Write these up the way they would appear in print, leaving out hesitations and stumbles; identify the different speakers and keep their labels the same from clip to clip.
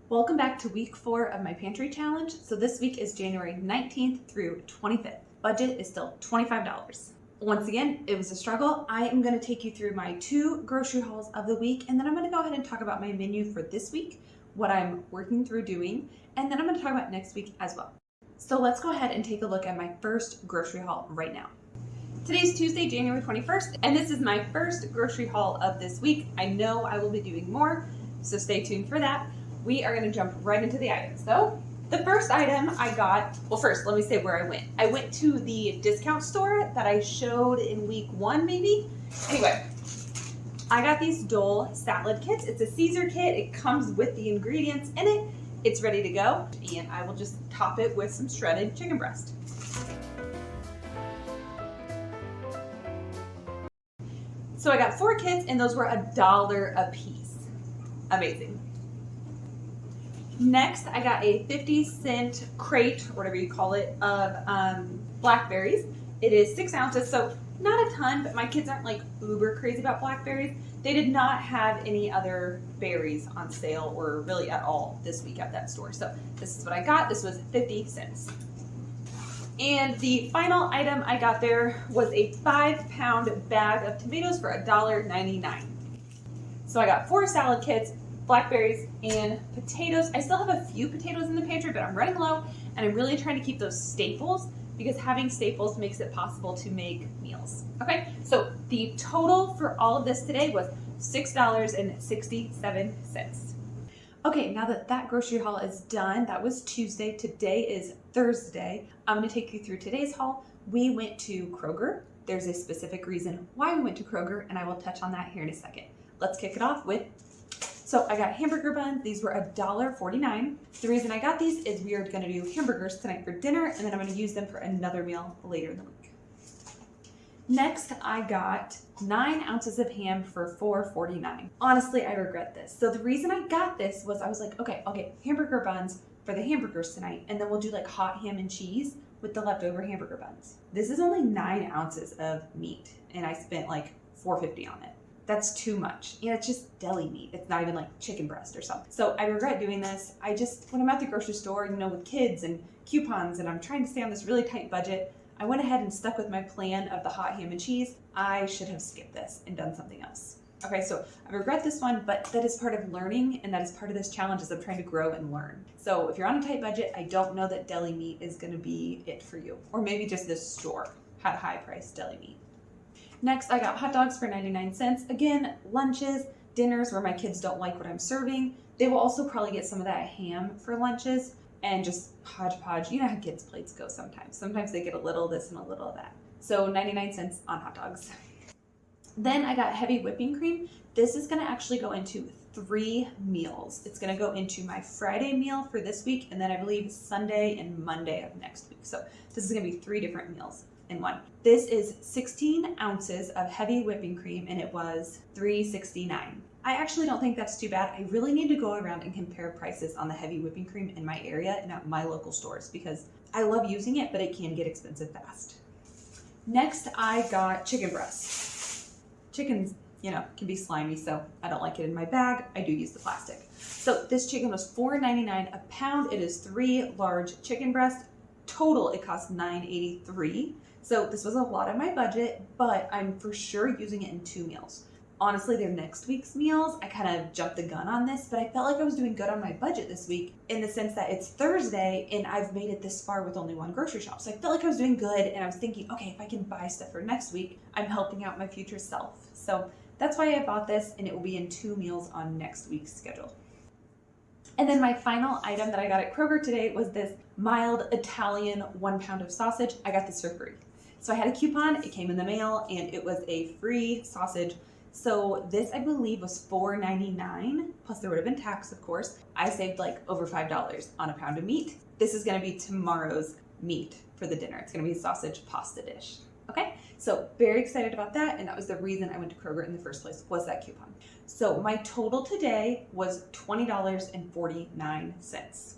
Speaker 1: Welcome back to week 4 of my pantry challenge. So this week is January 19th through 25th. Budget is still $25. Once again, it was a struggle. I am going to take you through my 2 grocery hauls of the week, and then I'm going to go ahead and talk about my menu for this week, what I'm working through doing, and then I'm going to talk about next week as well. So let's go ahead and take a look at my first grocery haul right now. Today's Tuesday, January 21st, and this is my first grocery haul of this week. I know I will be doing more, so stay tuned for that. We are going to jump right into the items though. The first item I got, well first let me say where I went. I went to the discount store that I showed in week 1 maybe. Anyway, I got these Dole salad kits. It's a Caesar kit. It comes with the ingredients in it. It's ready to go, and I will just top it with some shredded chicken breast. So I got 4 kits and those were $1 a piece. Amazing. Next, I got a 50-cent crate, or whatever you call it, of blackberries. It is 6 ounces, so not a ton, but my kids aren't like uber crazy about blackberries. They did not have any other berries on sale or really at all this week at that store. So this is what I got. This was 50 cents. And the final item I got there was a 5-pound bag of tomatoes for $1.99. So I got 4 salad kits, blackberries, and potatoes. I still have a few potatoes in the pantry, but I'm running low, and I'm really trying to keep those staples because having staples makes it possible to make meals. Okay, so the total for all of this today was $6.67. Okay, now that that grocery haul is done, that was Tuesday. Today is Thursday. I'm going to take you through today's haul. We went to Kroger. There's a specific reason why we went to Kroger, and I will touch on that here in a second. Let's kick it off with, so I got hamburger buns. These were $1.49. The reason I got these is we are going to do hamburgers tonight for dinner, and then I'm going to use them for another meal later in the week. Next, I got 9 ounces of ham for $4.49. Honestly, I regret this. So the reason I got this was I was like, okay, I'll get hamburger buns for the hamburgers tonight, and then we'll do like hot ham and cheese with the leftover hamburger buns. This is only 9 ounces of meat, and I spent like $4.50 on it. That's too much. And it's just deli meat. It's not even like chicken breast or something. So I regret doing this. When I'm at the grocery store, with kids and coupons, and I'm trying to stay on this really tight budget, I went ahead and stuck with my plan of the hot ham and cheese. I should have skipped this and done something else. Okay, so I regret this one, but that is part of learning, and that is part of this challenge as I'm trying to grow and learn. So if you're on a tight budget, I don't know that deli meat is gonna be it for you. Or maybe just this store had high priced deli meat. Next, I got hot dogs for 99 cents. Again, lunches, dinners where my kids don't like what I'm serving. They will also probably get some of that ham for lunches and just hodgepodge. You know how kids' plates go sometimes. Sometimes they get a little of this and a little of that. So 99 cents on hot dogs. Then I got heavy whipping cream. This is gonna actually go into 3 meals. It's gonna go into my Friday meal for this week, and then I believe Sunday and Monday of next week. So this is gonna be 3 different meals in one. This is 16 ounces of heavy whipping cream, and it was $3.69. I actually don't think that's too bad. I really need to go around and compare prices on the heavy whipping cream in my area and at my local stores because I love using it, but it can get expensive fast. Next, I got chicken breasts. Chickens, can be slimy, so I don't like it in my bag. I do use the plastic. So this chicken was $4.99 a pound. It is 3 large chicken breasts. Total, it cost $9.83. So this was a lot of my budget, but I'm for sure using it in 2 meals. Honestly, they're next week's meals. I kind of jumped the gun on this, but I felt like I was doing good on my budget this week in the sense that it's Thursday and I've made it this far with only 1 grocery shop. So I felt like I was doing good, and I was thinking, okay, if I can buy stuff for next week, I'm helping out my future self. So that's why I bought this, and it will be in 2 meals on next week's schedule. And then my final item that I got at Kroger today was this mild Italian 1 pound of sausage. I got this for free. So I had a coupon, it came in the mail, and it was a free sausage. So this, I believe, was $4.99, plus there would have been tax, of course. I saved like over $5 on a pound of meat. This is gonna be tomorrow's meat for the dinner. It's gonna be a sausage pasta dish. Okay, so very excited about that, and that was the reason I went to Kroger in the first place, was that coupon. So my total today was $20.49.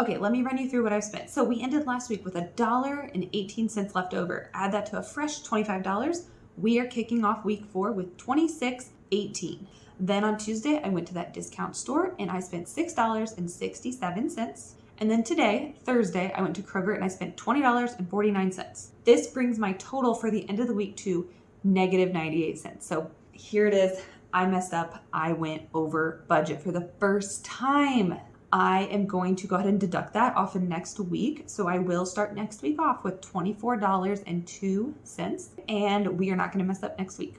Speaker 1: Okay, let me run you through what I've spent. So we ended last week with $1.18 left over. Add that to a fresh $25. We are kicking off week 4 with $26.18. Then on Tuesday, I went to that discount store and I spent $6.67. And then today, Thursday, I went to Kroger and I spent $20.49. This brings my total for the end of the week to negative 98 cents. So here it is. I messed up. I went over budget for the first time. I am going to go ahead and deduct that off of next week. So I will start next week off with $24.02, and we are not going to mess up next week.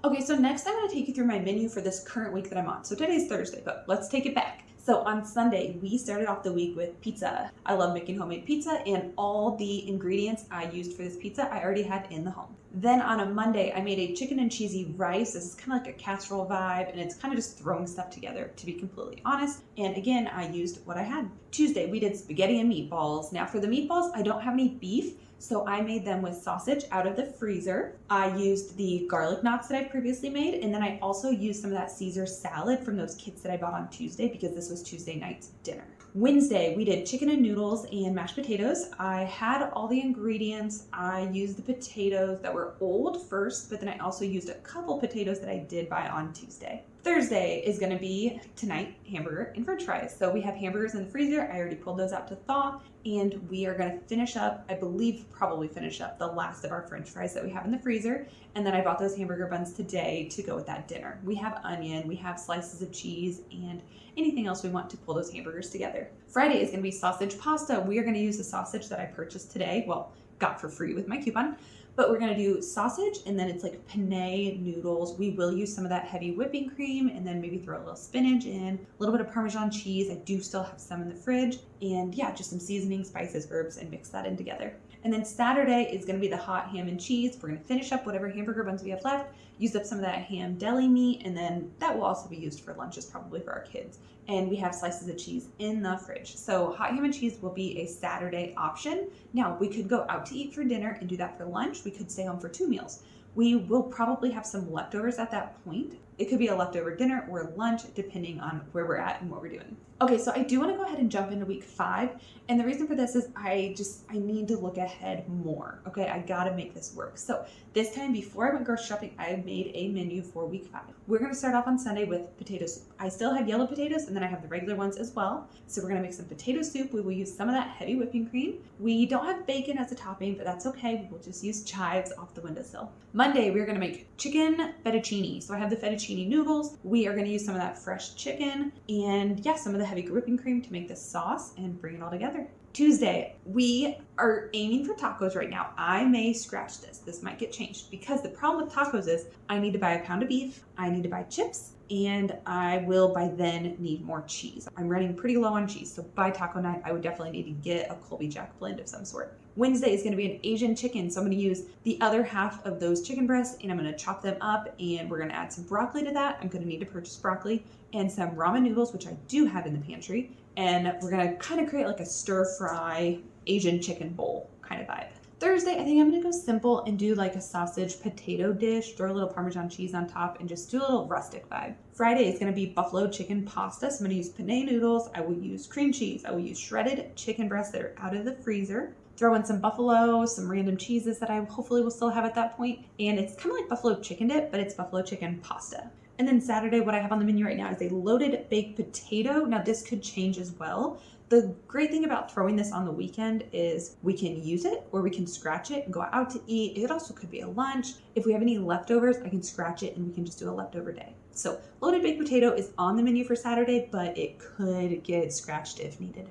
Speaker 1: Okay, so next I'm going to take you through my menu for this current week that I'm on. So today's Thursday, but let's take it back. So on Sunday, we started off the week with pizza. I love making homemade pizza, and all the ingredients I used for this pizza I already had in the home. Then on a Monday, I made a chicken and cheesy rice. This is kind of like a casserole vibe, and it's kind of just throwing stuff together, to be completely honest. And again, I used what I had. Tuesday, we did spaghetti and meatballs. Now for the meatballs, I don't have any beef, so I made them with sausage out of the freezer. I used the garlic knots that I previously made, and then I also used some of that Caesar salad from those kits that I bought on Tuesday because this was Tuesday night's dinner. Wednesday, we did chicken and noodles and mashed potatoes. I had all the ingredients. I used the potatoes that were old first, but then I also used a couple potatoes that I did buy on Tuesday. Thursday is going to be tonight hamburger and french fries. So we have hamburgers in the freezer. I already pulled those out to thaw, and we are going to finish up, I believe probably finish up the last of our french fries that we have in the freezer. And then I bought those hamburger buns today to go with that dinner. We have onion, we have slices of cheese, and anything else we want to pull those hamburgers together. Friday is going to be sausage pasta. We are going to use the sausage that I purchased today. Well, got for free with my coupon. But we're going to do sausage, and then it's like penne noodles. We will use some of that heavy whipping cream, and then maybe throw a little spinach in, a little bit of Parmesan cheese. I do still have some in the fridge. And yeah, just some seasoning, spices, herbs, and mix that in together. And then Saturday is going to be the hot ham and cheese. We're going to finish up whatever hamburger buns we have left, use up some of that ham deli meat, and then that will also be used for lunches probably for our kids. And we have slices of cheese in the fridge. So hot ham and cheese will be a Saturday option. Now, we could go out to eat for dinner and do that for lunch. We could stay home for 2 meals. We will probably have some leftovers at that point. It could be a leftover dinner or lunch, depending on where we're at and what we're doing. Okay, so I do want to go ahead and jump into week 5. And the reason for this is I need to look ahead more. Okay, I got to make this work. So this time before I went grocery shopping, I made a menu for week 5. We're going to start off on Sunday with potato soup. I still have yellow potatoes, and then I have the regular ones as well. So we're going to make some potato soup. We will use some of that heavy whipping cream. We don't have bacon as a topping, but that's okay. We'll just use chives off the windowsill. Monday, we're going to make chicken fettuccine. So I have the fettuccine noodles. We are going to use some of that fresh chicken and some of the heavy whipping cream to make this sauce and bring it all together. Tuesday, we are aiming for tacos right now. I may scratch this. This might get changed because the problem with tacos is I need to buy a pound of beef, I need to buy chips, and I will by then need more cheese. I'm running pretty low on cheese, so by taco night, I would definitely need to get a Colby Jack blend of some sort. Wednesday is going to be an Asian chicken, so I'm going to use the other half of those chicken breasts, and I'm going to chop them up, and we're going to add some broccoli to that. I'm going to need to purchase broccoli and some ramen noodles, which I do have in the pantry, and we're going to kind of create like a stir-fry Asian chicken bowl kind of vibe. Thursday, I think I'm going to go simple and do like a sausage potato dish, throw a little Parmesan cheese on top, and just do a little rustic vibe. Friday is going to be buffalo chicken pasta. So I'm going to use penne noodles. I will use cream cheese. I will use shredded chicken breasts that are out of the freezer. Throw in some buffalo, some random cheeses that I hopefully will still have at that point. And it's kind of like buffalo chicken dip, but it's buffalo chicken pasta. And then Saturday, what I have on the menu right now is a loaded baked potato. Now this could change as well. The great thing about throwing this on the weekend is we can use it or we can scratch it and go out to eat. It also could be a lunch. If we have any leftovers, I can scratch it and we can just do a leftover day. So loaded baked potato is on the menu for Saturday, but it could get scratched if needed.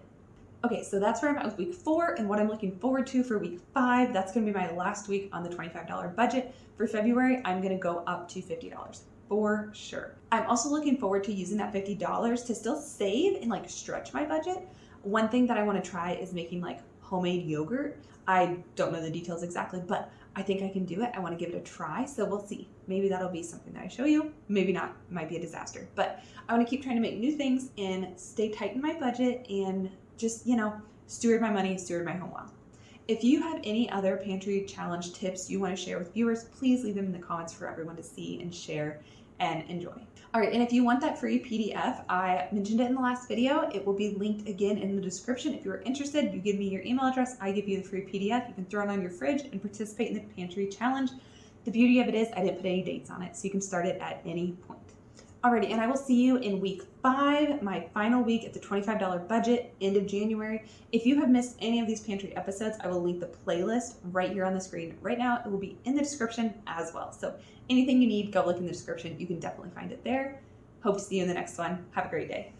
Speaker 1: Okay, so that's where I'm at with week 4 and what I'm looking forward to for week 5. That's going to be my last week on the $25 budget. For February, I'm going to go up to $50 for sure. I'm also looking forward to using that $50 to still save and like stretch my budget. One thing that I want to try is making like homemade yogurt. I don't know the details exactly, but I think I can do it. I want to give it a try, so we'll see. Maybe that'll be something that I show you. Maybe not. It might be a disaster. But I want to keep trying to make new things and stay tight in my budget and just, steward my money and steward my home well. If you have any other pantry challenge tips you want to share with viewers, please leave them in the comments for everyone to see and share and enjoy. All right, and if you want that free PDF, I mentioned it in the last video. It will be linked again in the description. If you're interested, you give me your email address, I give you the free PDF. You can throw it on your fridge and participate in the pantry challenge. The beauty of it is I didn't put any dates on it, so you can start it at any point. Alrighty, and I will see you in week 5, my final week at the $25 budget, end of January. If you have missed any of these pantry episodes, I will link the playlist right here on the screen right now. It will be in the description as well. So anything you need, go look in the description. You can definitely find it there. Hope to see you in the next one. Have a great day.